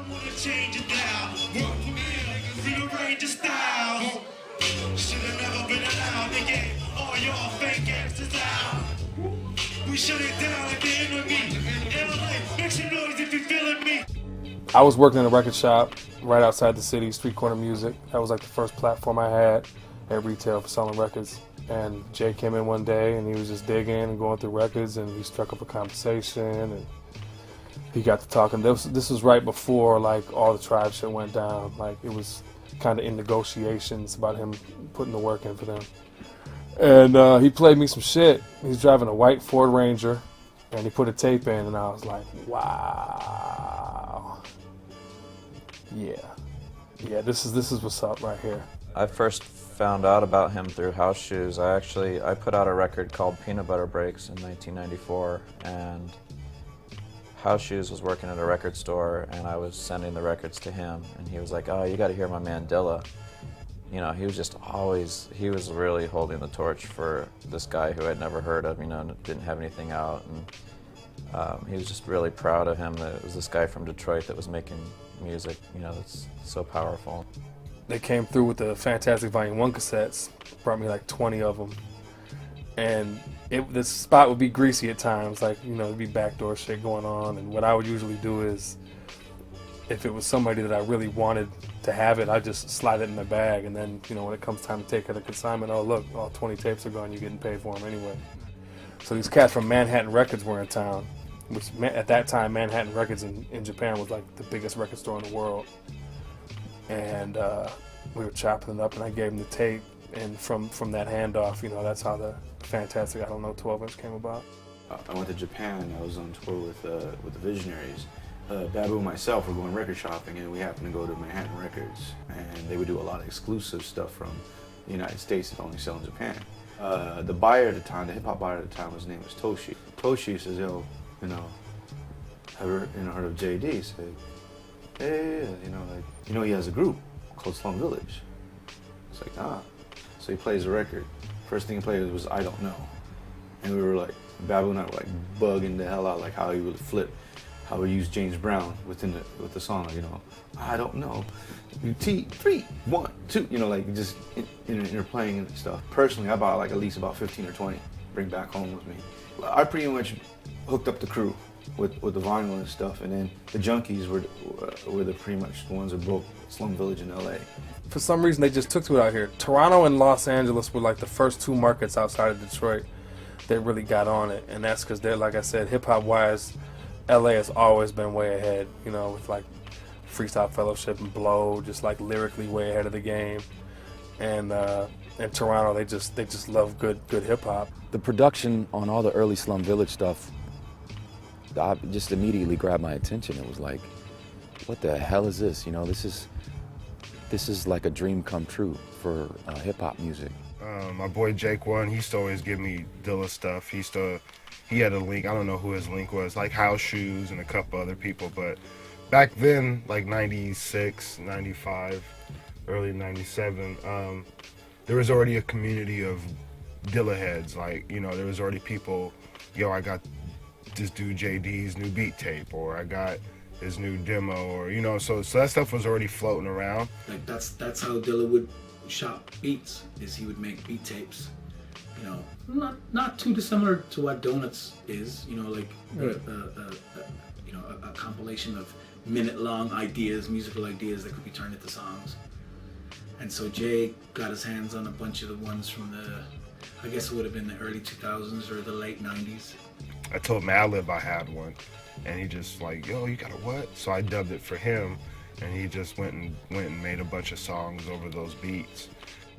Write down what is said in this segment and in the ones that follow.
wanna change it now. Work for me, rearrange your style. Should've never been allowed to get all your fake asses out. We shut it down like the enemy. LA, make some noise if you feeling me. I was working in a record shop right outside the city, Street Corner Music. That was like the first platform I had at retail for selling records. And Jay came in one day and he was just digging and going through records, and he struck up a conversation and he got to talking. This was right before like all the Tribe shit went down. Like it was kind of in negotiations about him putting the work in for them. And he played me some shit. He's driving a white Ford Ranger, and he put a tape in, and I was like, wow. Yeah, this is what's up right here. I first found out about him through House Shoes. I put out a record called Peanut Butter Breaks in 1994, and House Shoes was working at a record store, and I was sending the records to him, and he was like, oh, you got to hear my man Dilla. You know, he was really holding the torch for this guy who I'd never heard of, you know, didn't have anything out, and he was just really proud of him that it was this guy from Detroit that was making music, you know, that's so powerful. They came through with the Fantastic Volume 1 cassettes, brought me like 20 of them, and the spot would be greasy at times, like, you know, there'd be backdoor shit going on, and what I would usually do is, if it was somebody that I really wanted to have it, I'd just slide it in the bag, and then, you know, when it comes time to take it to consignment, oh look, all 20 tapes are gone, you're getting paid for them anyway. So these cats from Manhattan Records were in town, which at that time Manhattan Records in Japan was like the biggest record store in the world. And we were chopping it up, and I gave them the tape, and from that handoff, you know, that's how the Fantastic, 12-inch came about. I went to Japan. I was on tour with the Visionaries. Babu and myself were going record shopping, and we happened to go to Manhattan Records, and they would do a lot of exclusive stuff from the United States that only sell in Japan. The buyer at the time, the hip-hop buyer at the time, his name was Toshi. Toshi says, yo, you know, heard of JD? He said, hey, you know, he has a group called Slum Village. It's like, ah. So he plays the record. First thing he played was I Don't Know. And we were like, Babu and I were like bugging the hell out, like how he would flip, how he used James Brown with the song, you know, I don't know. T, 3, 1, 2, you know, like just interplaying and stuff. Personally, I bought like at least about 15 or 20, bring back home with me. I pretty much hooked up the crew with the vinyl and stuff, and then the junkies were the pretty much the ones that broke Slum Village in LA. For some reason, they just took to it out here. Toronto and Los Angeles were like the first two markets outside of Detroit that really got on it, and that's because they're, like I said, hip-hop wise, LA has always been way ahead, you know, with like Freestyle Fellowship and Blow, just like lyrically way ahead of the game. And Toronto, they just love good hip-hop. The production on all the early Slum Village stuff, I just immediately grabbed my attention. It was like, what the hell is this? You know, this is like a dream come true for hip-hop music. My boy Jake One, he used to always give me Dilla stuff. He had a link, I don't know who his link was, like House Shoes and a couple other people, but back then, like 96, 95, early 97, there was already a community of Dilla heads. Like, you know, there was already people, yo, I got this dude JD's new beat tape, or I got his new demo, or, you know, so that stuff was already floating around. Like that's how Dilla would shop beats, is he would make beat tapes. You know, not too dissimilar to what Donuts is. You know, like a compilation of minute-long ideas, musical ideas that could be turned into songs. And so Jay got his hands on a bunch of the ones from I guess it would have been the early 2000s or the late 90s. I told Madlib I had one, and he just like, yo, you got a what? So I dubbed it for him, and he just went and made a bunch of songs over those beats.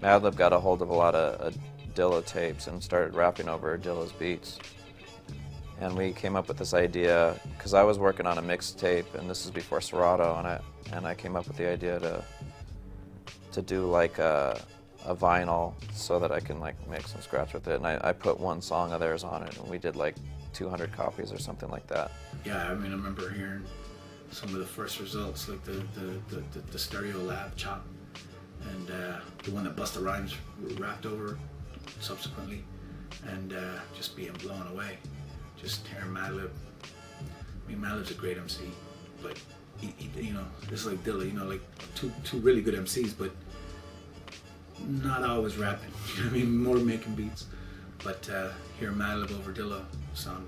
Madlib got a hold of a lot of Dilla tapes and started rapping over Dilla's beats. And we came up with this idea, because I was working on a mixtape, and this is before Serato, and I came up with the idea to do like a vinyl so that I can like mix and scratch with it. And I put one song of theirs on it, and we did like 200 copies or something like that. Yeah, I mean, I remember hearing some of the first results, like the Stereo Lab chop, and the one that Busta Rhymes rapped over subsequently, and just being blown away. Just hearing Madlib. I mean, Madlib's a great MC, but he know, just like Dilla, you know, like two really good MCs, but not always rapping. You know what I mean? More making beats. But hearing Madlib over Dilla sounded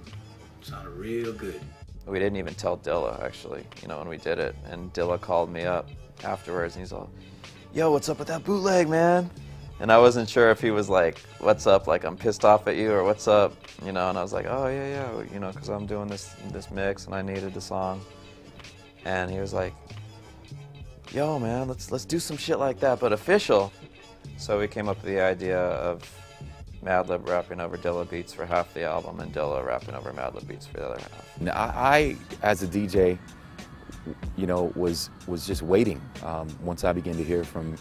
real good. We didn't even tell Dilla, actually, you know, when we did it. And Dilla called me up afterwards, and he's all, yo, what's up with that bootleg, man? And I wasn't sure if he was like, what's up, like I'm pissed off at you, or what's up, you know? And I was like, oh, yeah, you know, because I'm doing this mix, and I needed the song. And he was like, yo, man, let's do some shit like that, but official. So we came up with the idea of Madlib rapping over Dilla beats for half the album, and Dilla rapping over Madlib beats for the other half. Now, I as a DJ, you know, was just waiting. Once I began to hear from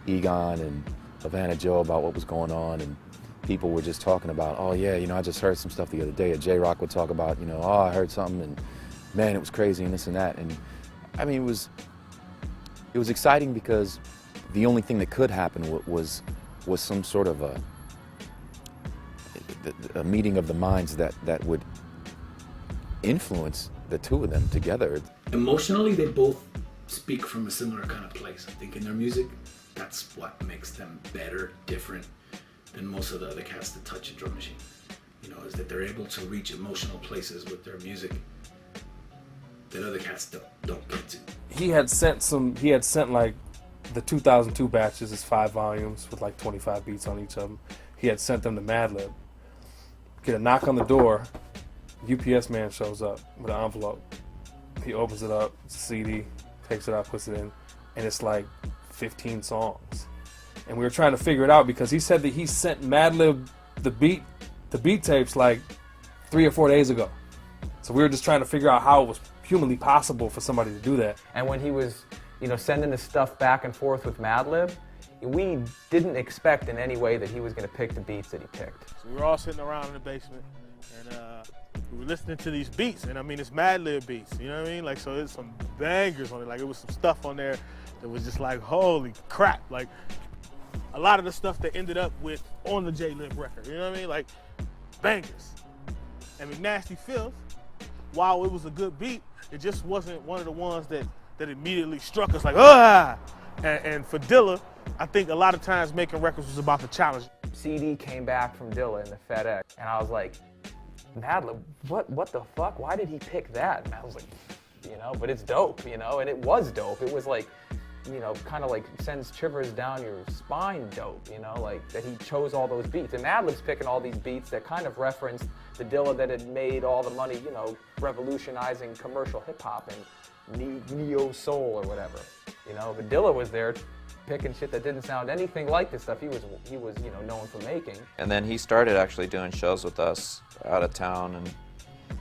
Egon and Havana Joe about what was going on, and people were just talking about, oh yeah, you know, I just heard some stuff the other day. J-Rock would talk about, you know, oh, I heard something, and man, it was crazy, and this and that. And I mean, it was exciting because the only thing that could happen was some sort of a meeting of the minds that would influence the two of them together. Emotionally, they both speak from a similar kind of place. I think in their music, that's what makes them better, different than most of the other cats that touch a drum machine. You know, is that they're able to reach emotional places with their music that other cats don't get to. He had sent like the 2002 batches is 5 volumes with like 25 beats on each of them. He had sent them to Madlib. Get a knock on the door. UPS man shows up with an envelope. He opens it up, it's a CD, takes it out, puts it in, and it's like 15 songs. And we were trying to figure it out because he said that he sent Madlib the beat tapes like 3 or 4 days ago. So we were just trying to figure out how it was humanly possible for somebody to do that. And when he was, you know, sending his stuff back and forth with Madlib, we didn't expect in any way that he was going to pick the beats that he picked. So we were all sitting around in the basement, and we were listening to these beats, and I mean, it's Madlib beats, you know what I mean? Like, so there's some bangers on it, like it was some stuff on there that was just like, holy crap, like a lot of the stuff that ended up with on the J-Lib record, you know what I mean? Like, bangers. And McNasty Filth, while it was a good beat, it just wasn't one of the ones that immediately struck us like, ah! And for Dilla, I think a lot of times making records was about the challenge. CD came back from Dilla in the FedEx, and I was like, Madlib, what the fuck? Why did he pick that? And I was like, you know, but it's dope, you know, and it was dope. It was like, you know, kind of like sends shivers down your spine dope, you know, like that he chose all those beats. And Madlib's picking all these beats that kind of referenced the Dilla that had made all the money, you know, revolutionizing commercial hip hop and neo soul or whatever, you know. But Dilla was there picking shit that didn't sound anything like the stuff he was, you know, known for making. And then he started actually doing shows with us out of town, and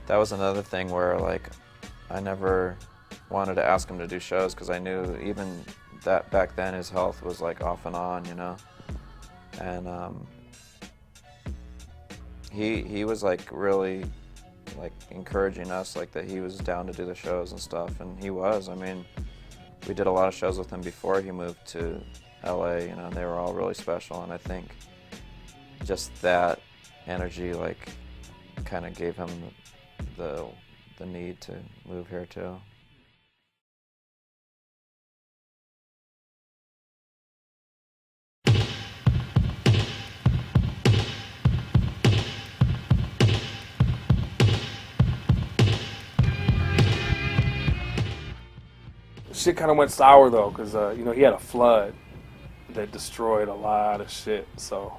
that was another thing where, like, I never wanted to ask him to do shows because I knew even that back then his health was like off and on, you know. And he was like really like encouraging us, like that he was down to do the shows and stuff, and he was. I mean, we did a lot of shows with him before he moved to LA, you know, and they were all really special, and I think just that energy like kind of gave him the need to move here too. Shit kind of went sour though, because you know, he had a flood that destroyed a lot of shit. So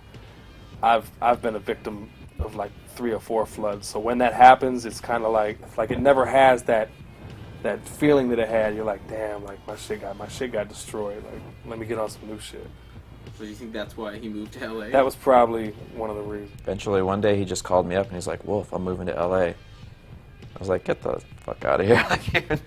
I've been a victim of like 3 or 4 floods. So when that happens, it's kind of like it never has that feeling that it had. You're like, damn, like my shit got destroyed. Like, let me get on some new shit. So you think that's why he moved to LA? That was probably one of the reasons. Eventually one day he just called me up and he's like, Wolf, I'm moving to LA. I was like, get the fuck out of here.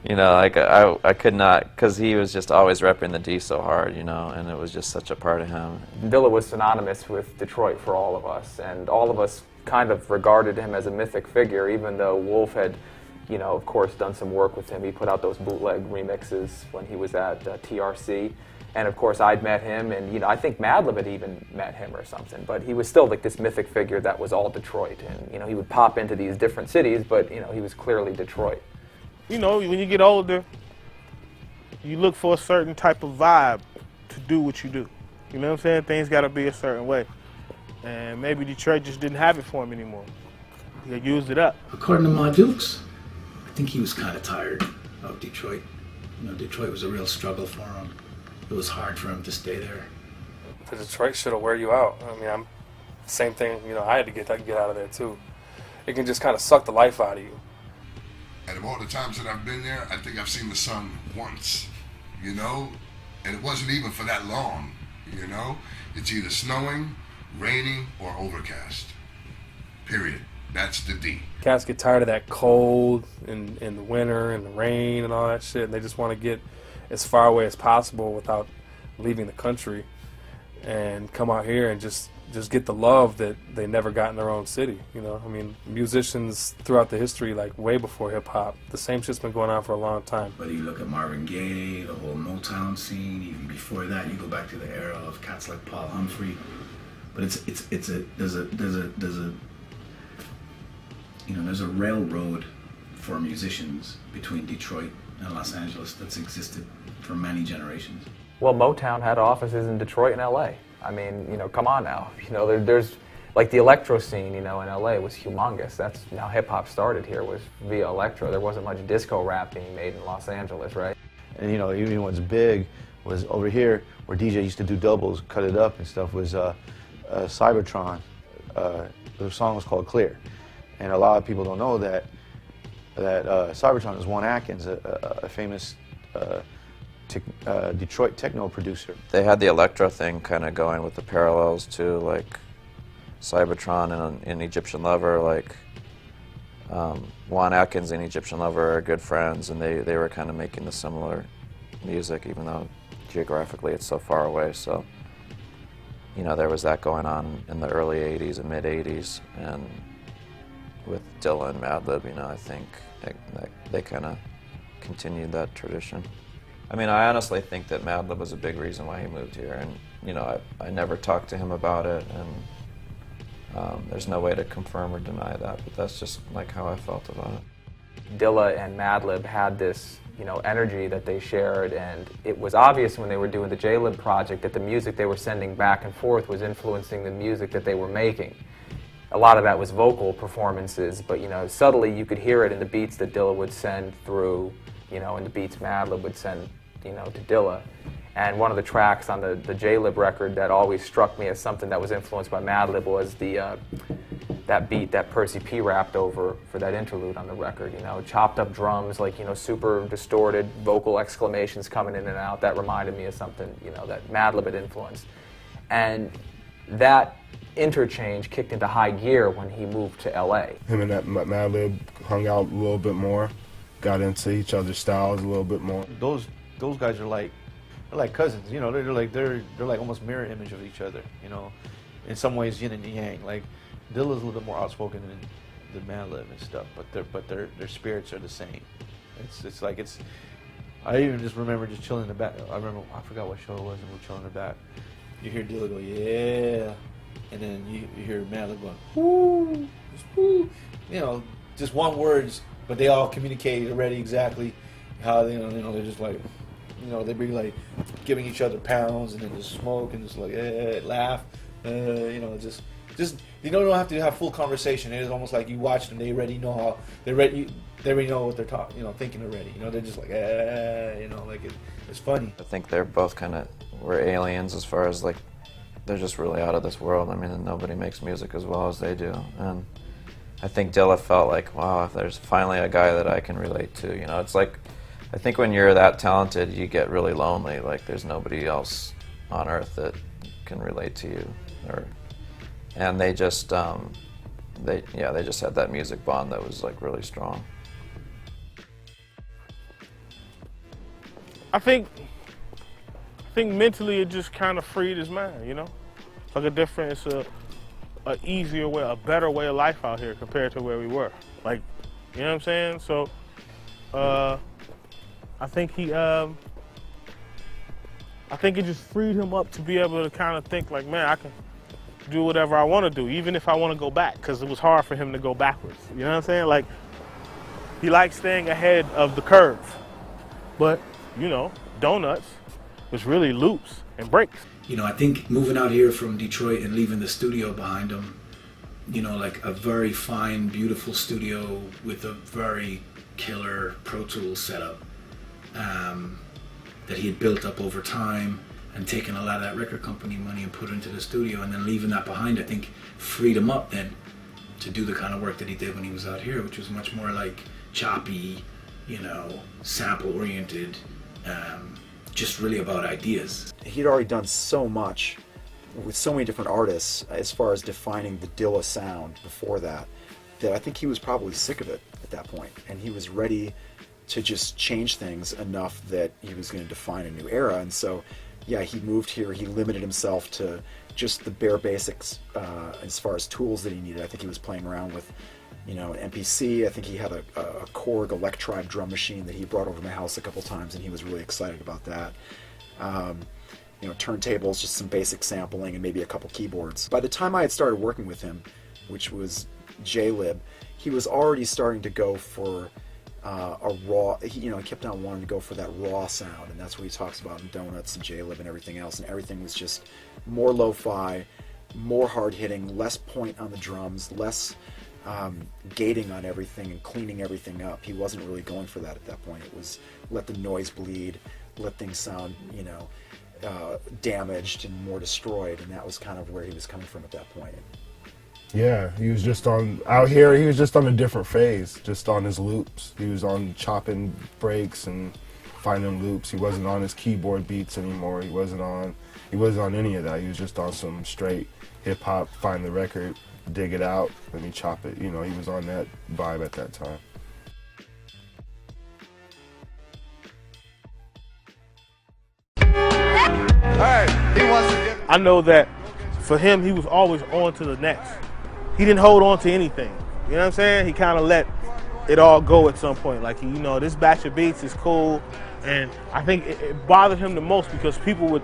You know, like I could not, because he was just always repping the D so hard, you know, and it was just such a part of him. Dilla was synonymous with Detroit for all of us, and all of us kind of regarded him as a mythic figure, even though Wolf had, you know, of course, done some work with him. He put out those bootleg remixes when he was at TRC, and of course I'd met him, and you know, I think Madlib had even met him or something, but he was still like this mythic figure that was all Detroit, and you know, he would pop into these different cities, but you know, he was clearly Detroit. You know, when you get older, you look for a certain type of vibe to do what you do. You know what I'm saying? Things got to be a certain way. And maybe Detroit just didn't have it for him anymore. He had used it up. According to Ma Dukes, I think he was kind of tired of Detroit. You know, Detroit was a real struggle for him. It was hard for him to stay there. The Detroit shit'll wear you out. I mean, same thing. You know, I had to get out of there too. It can just kind of suck the life out of you. And of all the times that I've been there, I think I've seen the sun once, you know? And it wasn't even for that long, you know? It's either snowing, raining, or overcast. Period. That's the D. Cats get tired of that cold in the winter and the rain and all that shit, and they just want to get as far away as possible without leaving the country and come out here and just get the love that they never got in their own city. You know, I mean, musicians throughout the history, like way before hip hop, the same shit's been going on for a long time. Whether you look at Marvin Gaye, the whole Motown scene, even before that, you go back to the era of cats like Paul Humphrey. But there's a railroad for musicians between Detroit and Los Angeles that's existed for many generations. Well, Motown had offices in Detroit and LA. I mean, you know, come on now. You know, there's like the electro scene, you know, in LA was humongous. That's how hip hop started here, was via electro. There wasn't much disco rap being made in Los Angeles, right? And you know, even what's big was over here where DJ used to do doubles, cut it up and stuff, was Cybertron. The song was called Clear. And a lot of people don't know that Cybertron is Juan Atkins, a famous Detroit techno producer. They had the electro thing kind of going with the parallels to like Cybertron and Egyptian Lover. Like Juan Atkins and Egyptian Lover are good friends, and they were kind of making the similar music, even though geographically it's so far away. So, you know, there was that going on in the early 80s and mid 80s, and with Dilla and Madlib, you know, I think they kind of continued that tradition. I mean, I honestly think that Madlib was a big reason why he moved here, and you know, I never talked to him about it, and there's no way to confirm or deny that, but that's just like how I felt about it. Dilla and Madlib had this, you know, energy that they shared, and it was obvious when they were doing the J-Lib project that the music they were sending back and forth was influencing the music that they were making. A lot of that was vocal performances, but you know, subtly you could hear it in the beats that Dilla would send through, you know, and the beats Madlib would send, you know, to Dilla. And one of the tracks on the J-Lib record that always struck me as something that was influenced by Madlib was that beat that Percy P rapped over for that interlude on the record. You know, chopped up drums, like, you know, super distorted vocal exclamations coming in and out. That reminded me of something, you know, that Madlib had influenced. And that interchange kicked into high gear when he moved to LA. Him and that Madlib hung out a little bit more, got into each other's styles a little bit more. Those guys are like, they're like cousins, you know. They're like almost mirror image of each other, you know. In some ways, yin and yang. Like Dilla's a little bit more outspoken than Madlib and stuff, but their spirits are the same. It's like it's. I even just remember just chilling in the back. I forgot what show it was, and we were chilling in the back. You hear Dilla go, yeah. And then you hear Madlib going, woo, woo. You know, just one words, but they all communicate already exactly how they, you know, they're just like, you know, they'd be like giving each other pounds and then just smoke and just like, laugh, you know, just you don't have to have full conversation. It's almost like you watch them, they already know how, they already know what they're talking, you know, thinking already. You know, they're just like, you know, like it's funny. I think they're both kind of were aliens as far as like, they're just really out of this world. I mean, nobody makes music as well as they do. And I think Dilla felt like, wow, if there's finally a guy that I can relate to. You know, it's like, I think when you're that talented, you get really lonely. Like, there's nobody else on earth that can relate to you. And they just, they just had that music bond that was like really strong. I think mentally it just kind of freed his mind, you know? It's like it's a easier way, a better way of life out here compared to where we were. Like, you know what I'm saying? So, I think it just freed him up to be able to kind of think like, man, I can do whatever I want to do, even if I want to go back, because it was hard for him to go backwards. You know what I'm saying? Like, he likes staying ahead of the curve, but you know, donuts. It's really loops and breaks. You know, I think moving out here from Detroit and leaving the studio behind him, you know, like a very fine, beautiful studio with a very killer Pro Tools setup that he had built up over time, and taken a lot of that record company money and put it into the studio, and then leaving that behind, I think freed him up then to do the kind of work that he did when he was out here, which was much more like choppy, you know, sample oriented, just really about ideas. He'd already done so much with so many different artists as far as defining the Dilla sound before that, that I think he was probably sick of it at that point, and he was ready to just change things enough that he was going to define a new era. And so yeah, he moved here, he limited himself to just the bare basics as far as tools that he needed. I think he was playing around with, you know, an MPC. I think he had a Korg Electribe drum machine that he brought over to my house a couple times, and he was really excited about that. You know, turntables, just some basic sampling, and maybe a couple keyboards. By the time I had started working with him, which was JLib, he was already starting to go for a raw, he kept on wanting to go for that raw sound, and that's what he talks about in Donuts and JLib and everything else, and everything was just more lo-fi, more hard-hitting, less point on the drums, less gating on everything and cleaning everything up. He wasn't really going for that at that point. It was let the noise bleed, let things sound, you know, damaged and more destroyed, and that was kind of where he was coming from at that point. Yeah, he was just out here, he was just on a different phase, just on his loops. He was on chopping breaks and finding loops. He wasn't on his keyboard beats anymore. He wasn't on any of that. He was just on some straight hip hop, find the record, dig it out, and he chop it. You know, he was on that vibe at that time. I know that for him, he was always on to the next. He didn't hold on to anything. You know what I'm saying? He kind of let it all go at some point. Like, you know, this batch of beats is cool. And I think it bothered him the most because people would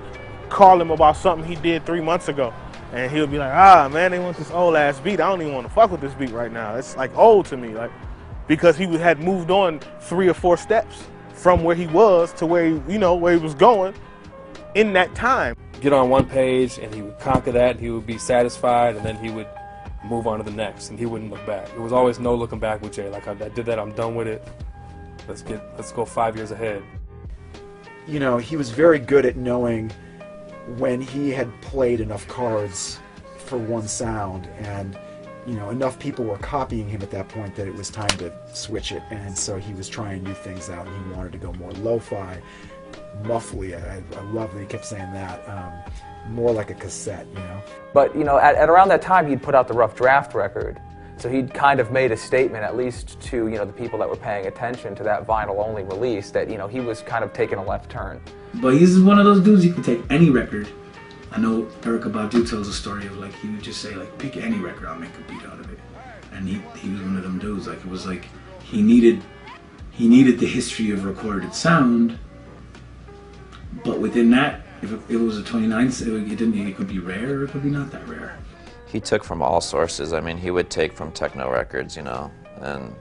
call him about something he did 3 months ago. And he'll be like, man, they want this old ass beat. I don't even want to fuck with this beat right now. It's like old to me. Like, because he had moved on 3 or 4 steps from where he was to where where he was going in that time. Get on one page and he would conquer that, and he would be satisfied, and then he would move on to the next, and he wouldn't look back. It was always no looking back with Jay. Like, I did that, I'm done with it. Let's go 5 years ahead. You know, he was very good at knowing when he had played enough cards for one sound, and you know, enough people were copying him at that point that it was time to switch it. And so he was trying new things out, and he wanted to go more lo-fi, muffly. I love that he kept saying that. More like a cassette, you know. But you know, at around that time, he'd put out the Rough Draft record, so he'd kind of made a statement, at least to the people that were paying attention to that vinyl-only release, that he was kind of taking a left turn. But he's one of those dudes, you can take any record. I know Erykah Badu tells a story of, like, he would just say, like, pick any record, I'll make a beat out of it. And he was one of them dudes. Like, it was like he needed the history of recorded sound, but within that, if it was a 29, it could be rare or it could be not that rare. He took from all sources. I mean, he would take from techno records, and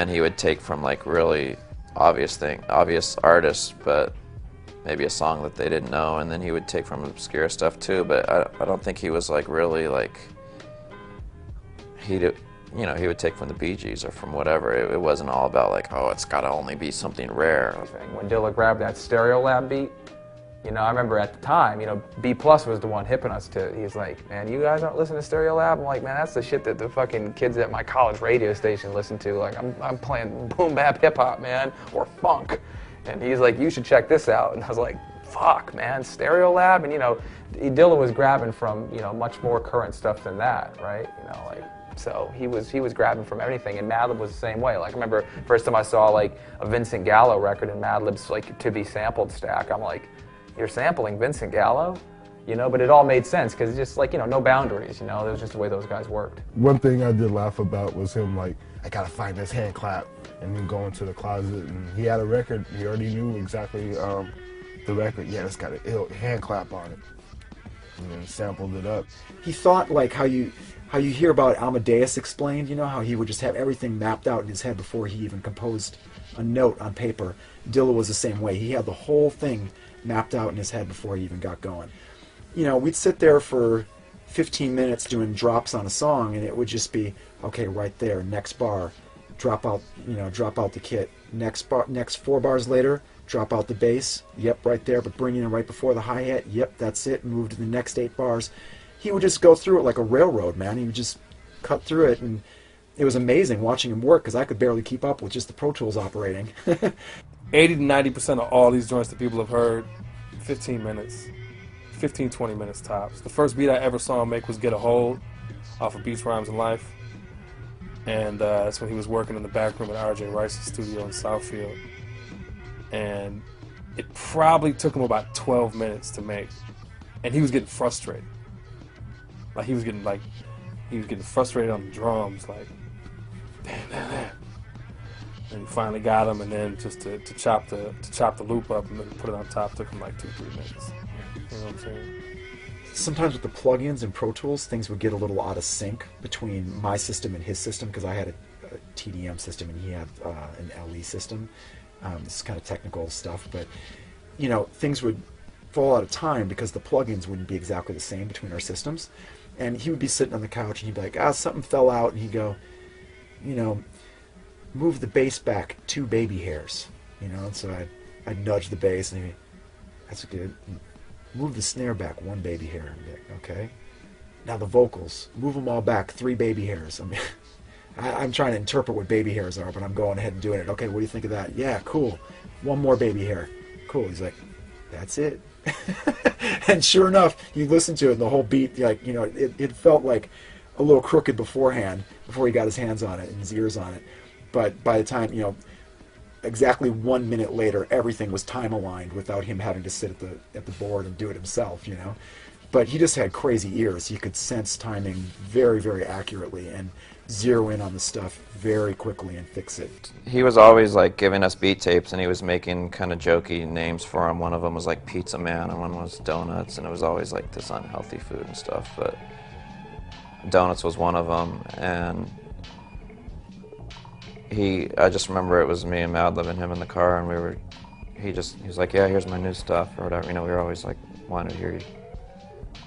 he would take from like really obvious artists, but maybe a song that they didn't know, and then he would take from obscure stuff too. But I don't think he was like really like he would take from the Bee Gees or from whatever. It wasn't all about like, oh, it's got to only be something rare. When Dilla grabbed that Stereolab beat, I remember at the time, B+ was the one hipping us to. He's like, man, you guys aren't listening to Stereolab? I'm like, man, that's the shit that the fucking kids at my college radio station listen to. Like, I'm playing boom bap hip hop, man, or funk. And he's like, you should check this out. And I was like, fuck, man, Stereolab? And Dilla was grabbing from much more current stuff than that, right? So he was grabbing from everything, and Madlib was the same way. Like, I remember first time I saw like a Vincent Gallo record in Madlib's like to be sampled stack. I'm like, you're sampling Vincent Gallo? But it all made sense because it's just like, no boundaries, it was just the way those guys worked. One thing I did laugh about was him like, I gotta find this hand clap, and then go into the closet, and he had a record, he already knew exactly the record. Yeah, it's got a ill hand clap on it, and then sampled it up. He thought like how you hear about Amadeus Explained, how he would just have everything mapped out in his head before he even composed a note on paper. Dilla was the same way. He had the whole thing mapped out in his head before he even got going. You know, we'd sit there for 15 minutes doing drops on a song, and it would just be, okay, right there, next bar, drop out the kit. Next 4 bars later, drop out the bass. Yep, right there, but bring it in right before the hi-hat. Yep, that's it. Move to the next 8 bars. He would just go through it like a railroad, man. He would just cut through it, and it was amazing watching him work because I could barely keep up with just the Pro Tools operating. 80 to 90% of all these joints that people have heard, 15 minutes. 15, 20 minutes tops. The first beat I ever saw him make was Get a Hold off of Beats, Rhymes, and Life. And that's when he was working in the back room at R.J. Rice's studio in Southfield. And it probably took him about 12 minutes to make. And he was getting frustrated. Like he was getting frustrated on the drums, like, damn. And he finally got him, and then just to chop the loop up and then put it on top took him like 2-3 minutes. You know what I'm saying? Sometimes with the plugins and Pro Tools, things would get a little out of sync between my system and his system, because I had a TDM system and he had an LE system. This is kind of technical stuff, but you know, things would fall out of time because the plugins wouldn't be exactly the same between our systems. And he would be sitting on the couch and he'd be like, something fell out, and he'd go, you know, move the bass back 2 baby hairs, you know. And so I'd nudge the bass, and he'd be, that's good. Move the snare back 1 baby hair. And be like, okay. Now the vocals, move them all back 3 baby hairs. I mean, I'm trying to interpret what baby hairs are, but I'm going ahead and doing it. Okay, what do you think of that? Yeah, cool. 1 more baby hair. Cool. He's like, that's it. And sure enough, you listen to it, and the whole beat, like, you know, it felt like a little crooked beforehand, before he got his hands on it and his ears on it. But by the time, you know, exactly 1 minute later, everything was time aligned without him having to sit at the board and do it himself, you know. But he just had crazy ears. He could sense timing very, very accurately and zero in on the stuff very quickly and fix it. He was always like giving us beat tapes, and he was making kind of jokey names for them. One of them was like Pizza Man, and one was Donuts, and it was always like this unhealthy food and stuff. But Donuts was one of them, and I just remember it was me and Madlib and him in the car, and he was like, yeah, here's my new stuff or whatever. You know, we were always like wanting to hear,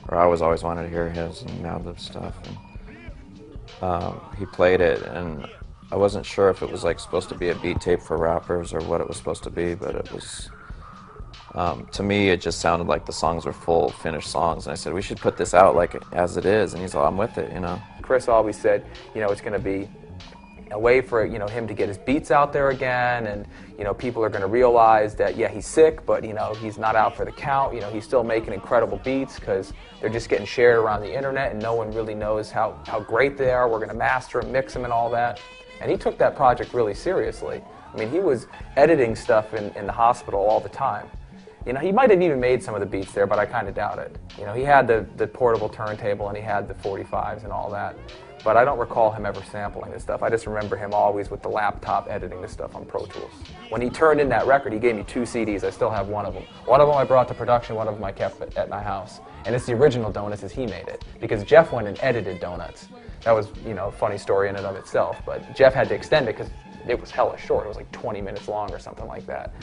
or I was always wanting to hear his and Madlib's stuff. And he played it, and I wasn't sure if it was like supposed to be a beat tape for rappers or what it was supposed to be, but it was, to me, it just sounded like the songs were full finished songs. And I said, we should put this out like as it is, and he's like, I'm with it, you know. Chris always said, you know, it's going to be a way for, you know, him to get his beats out there again, and, you know, people are going to realize that, yeah, he's sick, but, you know, he's not out for the count. You know, he's still making incredible beats because they're just getting shared around the internet, and no one really knows how great they are. We're going to master them, mix them, and all that. And he took that project really seriously. I mean, he was editing stuff in the hospital all the time. You know, he might have even made some of the beats there, but I kind of doubt it. You know, he had the portable turntable, and he had the 45s and all that. But I don't recall him ever sampling this stuff. I just remember him always with the laptop editing this stuff on Pro Tools. When he turned in that record, he gave me 2 CDs. I still have one of them. One of them I brought to production, one of them I kept at my house. And it's the original Donuts as he made it, because Jeff went and edited Donuts. That was, you know, a funny story in and of itself. But Jeff had to extend it because it was hella short. It was like 20 minutes long or something like that.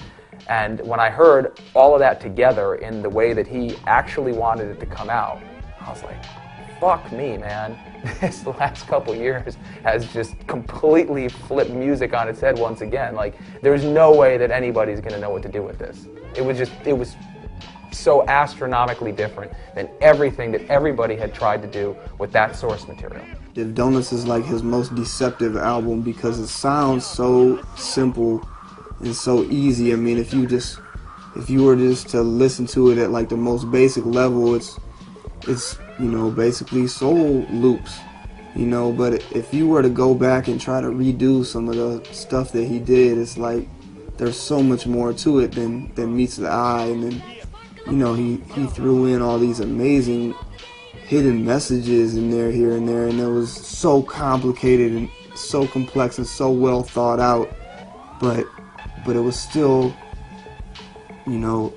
And when I heard all of that together in the way that he actually wanted it to come out, I was like, fuck me, man. This last couple years has just completely flipped music on its head once again. Like, there's no way that anybody's gonna know what to do with this. It was so astronomically different than everything that everybody had tried to do with that source material. Donuts is like his most deceptive album because it sounds so simple and so easy. I mean, if you were just to listen to it at like the most basic level, it's you know, basically soul loops, you know. But if you were to go back and try to redo some of the stuff that he did, it's like there's so much more to it than meets the eye. And then, you know, he threw in all these amazing hidden messages in there, here and there, and it was so complicated and so complex and so well thought out, but it was still, you know,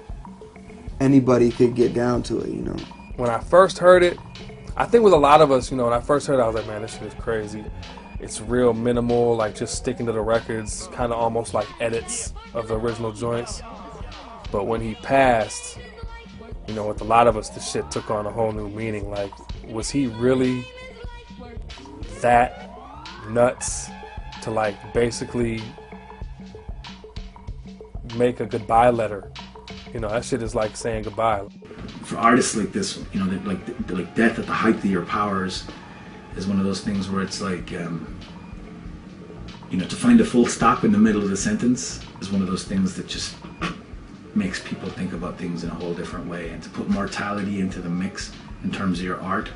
anybody could get down to it, you know. When I first heard it, I think with a lot of us, you know, when I first heard it, I was like, man, this shit is crazy. It's real minimal, like just sticking to the records, kind of almost like edits of the original joints. But when he passed, you know, with a lot of us, the shit took on a whole new meaning. Like, was he really that nuts to like basically make a goodbye letter? You know, that shit is like saying goodbye. For artists like this, you know, like death at the height of your powers is one of those things where it's like, you know, to find a full stop in the middle of the sentence is one of those things that just makes people think about things in a whole different way. And to put mortality into the mix in terms of your art,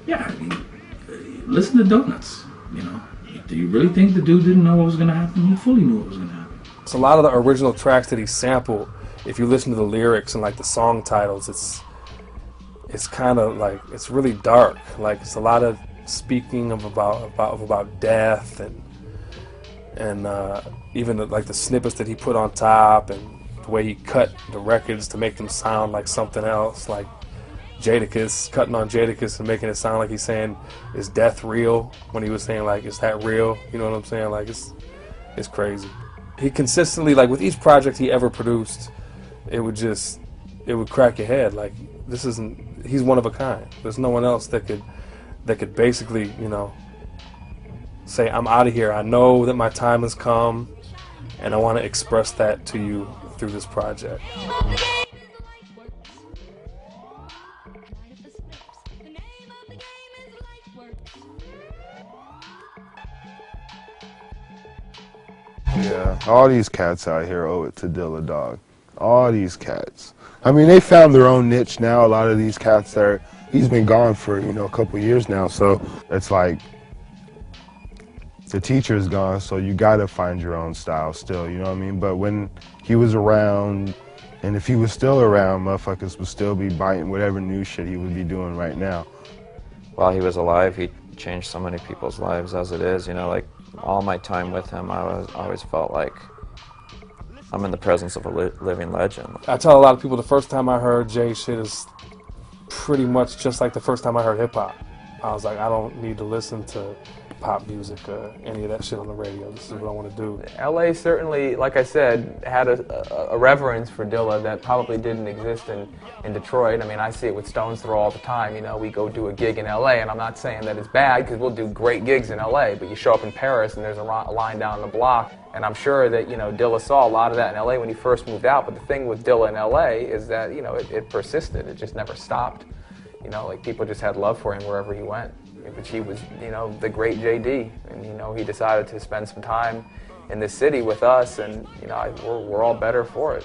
yeah, I mean, listen to Donuts, you know. Do you really think the dude didn't know what was going to happen? He fully knew what was going to happen. So a lot of the original tracks that he sampled, if you listen to the lyrics and like the song titles, it's kind of like, it's really dark. Like, it's a lot of speaking of about death and even like the snippets that he put on top and the way he cut the records to make them sound like something else, like Jadakiss, cutting on Jadakiss and making it sound like he's saying, is death real? When he was saying like, is that real? You know what I'm saying? Like, it's crazy. He consistently, like with each project he ever produced, it would crack your head. Like, he's one of a kind. There's no one else that could basically, you know, say, I'm out of here. I know that my time has come and I want to express that to you through this project. Yeah, all these cats out here owe it to Dilla, dog. All these cats. I mean, they found their own niche now. A lot of these cats there, he's been gone for, you know, a couple years now. So it's like the teacher is gone, so you got to find your own style still, you know what I mean? But when he was around, and if he was still around, motherfuckers would still be biting whatever new shit he would be doing right now. While he was alive, he changed so many people's lives as it is, you know, like all my time with him, I always felt like I'm in the presence of a living legend. I tell a lot of people the first time I heard Jay shit is pretty much just like the first time I heard hip-hop. I was like, I don't need to listen to pop music or any of that shit on the radio. This is what I want to do. LA certainly, like I said, had a reverence for Dilla that probably didn't exist in Detroit. I mean, I see it with Stone's Throw all the time. You know, we go do a gig in LA, and I'm not saying that it's bad, because we'll do great gigs in LA, but you show up in Paris and there's a line down the block, and I'm sure that, you know, Dilla saw a lot of that in LA when he first moved out. But the thing with Dilla in LA is that, you know, it persisted. It just never stopped. You know, like, people just had love for him wherever he went. But he was, you know, the great JD, and, you know, he decided to spend some time in this city with us, and, you know, we're all better for it.